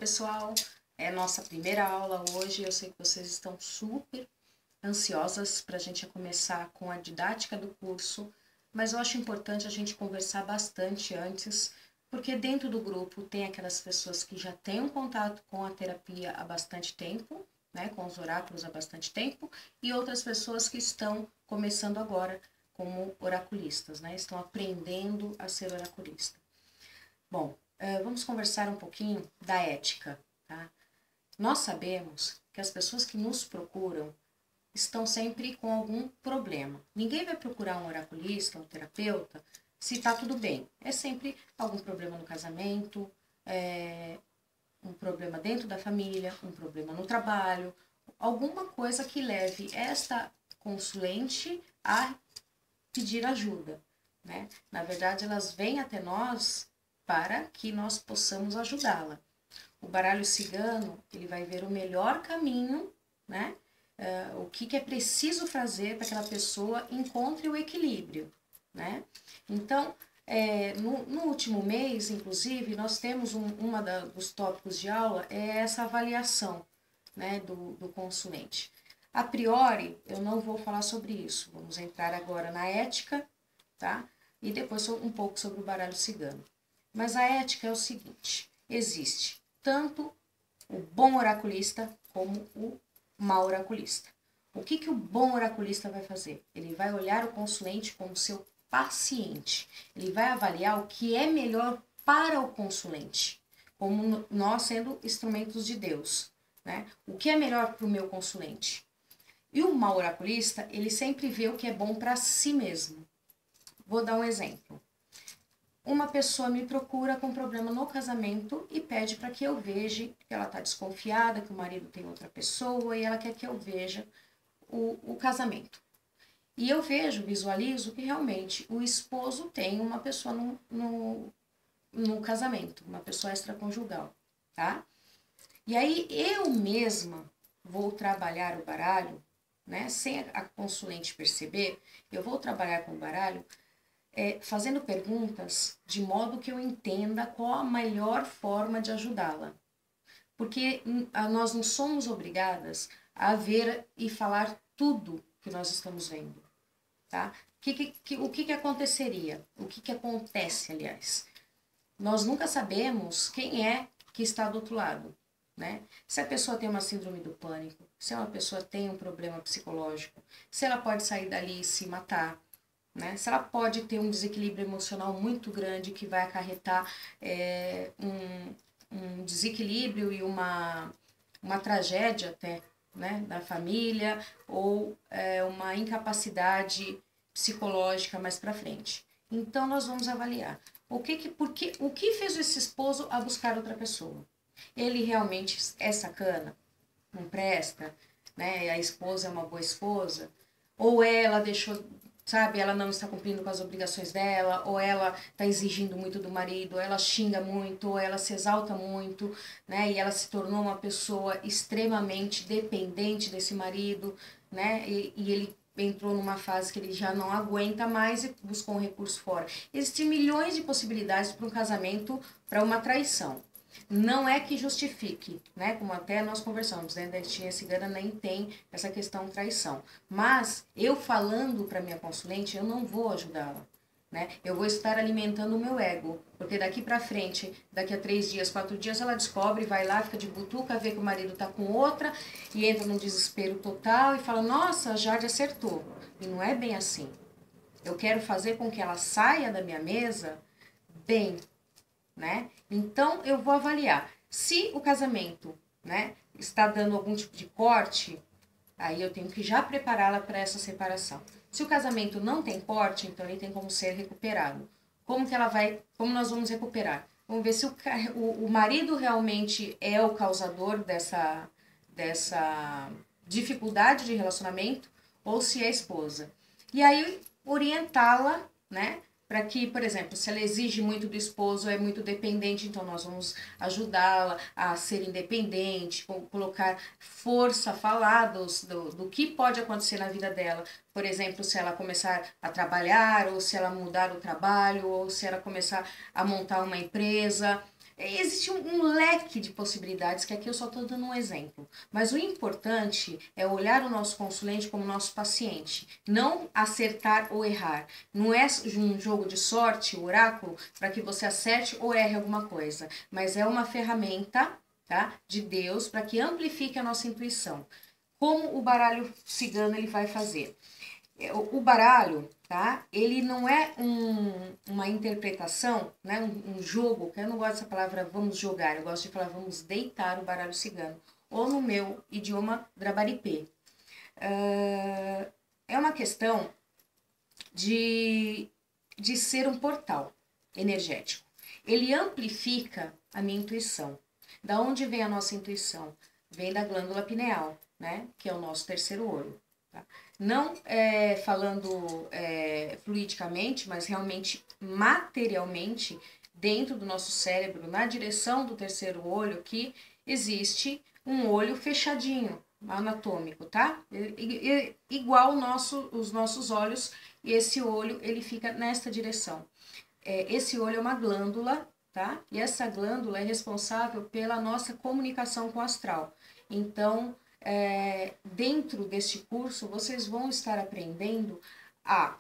pessoal, é nossa primeira aula hoje. Eu sei que vocês estão super ansiosas para a gente começar com a didática do curso, mas eu acho importante a gente conversar bastante antes, porque dentro do grupo tem aquelas pessoas que já têm um contato com a terapia há bastante tempo, né, com os oráculos há bastante tempo, e outras pessoas que estão começando agora como oraculistas, né, estão aprendendo a ser oraculista. Bom, vamos conversar um pouquinho da ética, tá? Nós sabemos que as pessoas que nos procuram estão sempre com algum problema. Ninguém vai procurar um oraculista, um terapeuta, se tá tudo bem. É sempre algum problema no casamento, um problema dentro da família, um problema no trabalho, alguma coisa que leve esta consulente a pedir ajuda, né? Na verdade, elas vêm até nós para que nós possamos ajudá-la. O baralho cigano, ele vai ver o melhor caminho, né? O que é preciso fazer para que aquela pessoa encontre o equilíbrio, né? Então, no último mês, inclusive, nós temos dos tópicos de aula é essa avaliação, né, do consulente. A priori, eu não vou falar sobre isso. Vamos entrar agora na ética, tá? E depois um pouco sobre o baralho cigano. Mas a ética é o seguinte: existe tanto o bom oraculista como o mau oraculista. O que o bom oraculista vai fazer? Ele vai olhar o consulente como seu paciente. Ele vai avaliar o que é melhor para o consulente, como nós sendo instrumentos de Deus, né? O que é melhor para o meu consulente? E o mau oraculista, ele sempre vê o que é bom para si mesmo. Vou dar um exemplo. Uma pessoa me procura com problema no casamento e pede para que eu veja que ela está desconfiada, que o marido tem outra pessoa e ela quer que eu veja o casamento. E eu visualizo que realmente o esposo tem uma pessoa no casamento, uma pessoa extraconjugal, tá? E aí eu mesma vou trabalhar o baralho, né? Sem a consulente perceber, eu vou trabalhar com o baralho fazendo perguntas de modo que eu entenda qual a melhor forma de ajudá-la. Porque nós não somos obrigadas a ver e falar tudo que nós estamos vendo, tá? O que aconteceria? O que acontece, aliás? Nós nunca sabemos quem é que está do outro lado, né? Se a pessoa tem uma síndrome do pânico, se uma pessoa tem um problema psicológico, se ela pode sair dali e se matar, né? Se ela pode ter um desequilíbrio emocional muito grande que vai acarretar um desequilíbrio e uma tragédia até, né, da família, ou uma incapacidade psicológica mais para frente. Então nós vamos avaliar o que fez esse esposo a buscar outra pessoa. Ele realmente é sacana? Não presta? Né? A esposa é uma boa esposa? Ou ela deixou, sabe, ela não está cumprindo com as obrigações dela, ou ela está exigindo muito do marido, ou ela xinga muito, ou ela se exalta muito, né, e ela se tornou uma pessoa extremamente dependente desse marido, né, e ele entrou numa fase que ele já não aguenta mais e buscou um recurso fora. Existem milhões de possibilidades para um casamento, para uma traição. Não é que justifique, né? Como até nós conversamos, né? Da etnia cigana nem tem essa questão traição. Mas eu falando para minha consulente, eu não vou ajudá-la, né? Eu vou estar alimentando o meu ego, porque daqui para frente, daqui a 3 dias, 4 dias, ela descobre, vai lá, fica de butuca, vê que o marido tá com outra e entra num desespero total e fala: nossa, a Jade acertou. E não é bem assim. Eu quero fazer com que ela saia da minha mesa bem, né? Então eu vou avaliar se o casamento, né, está dando algum tipo de corte, aí eu tenho que já prepará-la para essa separação. Se o casamento não tem corte, então ele tem como ser recuperado. Como nós vamos recuperar? Vamos ver se o marido realmente é o causador dessa dificuldade de relacionamento ou se é a esposa. E aí orientá-la, né? Para que, por exemplo, se ela exige muito do esposo, é muito dependente, então nós vamos ajudá-la a ser independente, colocar força, falar do que pode acontecer na vida dela. Por exemplo, se ela começar a trabalhar, ou se ela mudar o trabalho, ou se ela começar a montar uma empresa. Existe um leque de possibilidades, que aqui eu só estou dando um exemplo. Mas o importante é olhar o nosso consulente como nosso paciente. Não acertar ou errar. Não é um jogo de sorte, o oráculo, para que você acerte ou erre alguma coisa. Mas é uma ferramenta, tá, de Deus para que amplifique a nossa intuição. Como o baralho cigano ele vai fazer? O baralho, tá? Ele não é uma interpretação, né? Um jogo, que eu não gosto dessa palavra vamos jogar, eu gosto de falar vamos deitar o baralho cigano. Ou no meu idioma, drabaripê. É uma questão de ser um portal energético. Ele amplifica a minha intuição. Da onde vem a nossa intuição? Vem da glândula pineal, né? Que é o nosso terceiro olho. Tá? Não falando fluidicamente, mas realmente materialmente, dentro do nosso cérebro, na direção do terceiro olho, que existe um olho fechadinho, anatômico, tá? Igual os nossos olhos, e esse olho ele fica nesta direção. Esse olho é uma glândula, tá? E essa glândula é responsável pela nossa comunicação com o astral. Então, dentro deste curso, vocês vão estar aprendendo a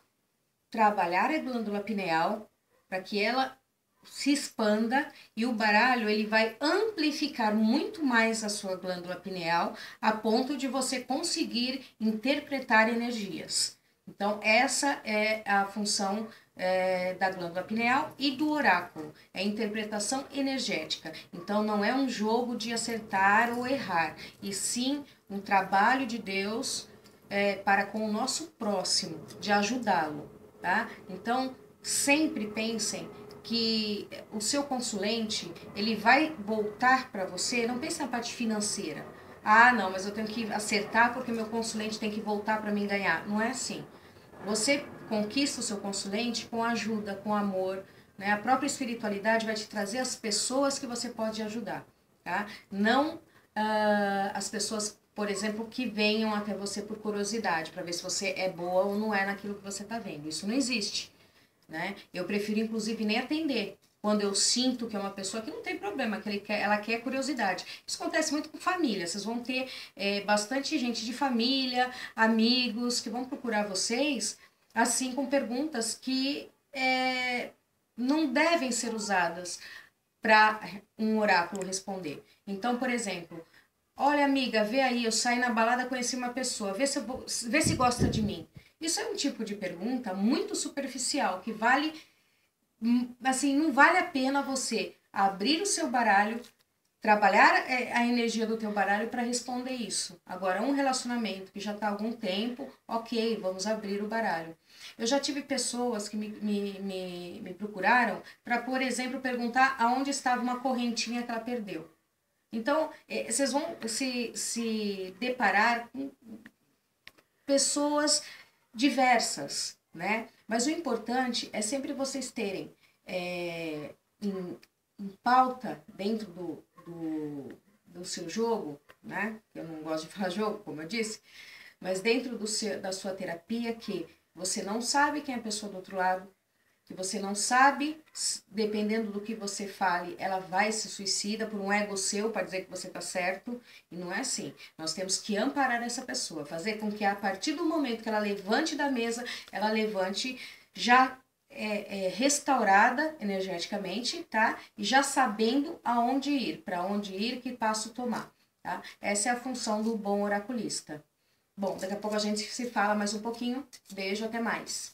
trabalhar a glândula pineal para que ela se expanda, e o baralho ele vai amplificar muito mais a sua glândula pineal a ponto de você conseguir interpretar energias. Então, essa é a função da glândula pineal e do oráculo, é interpretação energética. Então, não é um jogo de acertar ou errar, e sim um trabalho de Deus para com o nosso próximo, de ajudá-lo, tá? Então, sempre pensem que o seu consulente, ele vai voltar para você, não pense na parte financeira. Ah, não, mas eu tenho que acertar porque meu consulente tem que voltar para mim ganhar. Não é assim. Você conquista o seu consulente com ajuda, com amor, né? A própria espiritualidade vai te trazer as pessoas que você pode ajudar, tá? Não as pessoas, por exemplo, que venham até você por curiosidade, para ver se você é boa ou não é naquilo que você está vendo. Isso não existe, né? Eu prefiro, inclusive, nem atender quando eu sinto que é uma pessoa que não tem problema, que ela quer curiosidade. Isso acontece muito com família. Vocês vão ter bastante gente de família, amigos, que vão procurar vocês, assim, com perguntas que não devem ser usadas para um oráculo responder. Então, por exemplo, olha, amiga, vê aí, eu saí na balada, conheci uma pessoa, vê se gosta de mim. Isso é um tipo de pergunta muito superficial, que vale, assim, não vale a pena você abrir o seu baralho, trabalhar a energia do teu baralho para responder isso. Agora, um relacionamento que já está há algum tempo, ok, vamos abrir o baralho. Eu já tive pessoas que me procuraram para, por exemplo, perguntar aonde estava uma correntinha que ela perdeu. Então, vocês vão se deparar com pessoas diversas, né? Mas o importante é sempre vocês terem em pauta dentro do seu jogo, né? Eu não gosto de falar jogo, como eu disse, mas dentro da sua terapia, que você não sabe quem é a pessoa do outro lado, que você não sabe, dependendo do que você fale, ela vai se suicida por um ego seu para dizer que você está certo, e não é assim. Nós temos que amparar essa pessoa, fazer com que a partir do momento que ela levante da mesa, ela levante já restaurada energeticamente, tá? E já sabendo aonde ir, para onde ir, que passo tomar, tá? Essa é a função do bom oraculista. Bom, daqui a pouco a gente se fala mais um pouquinho. Beijo, até mais.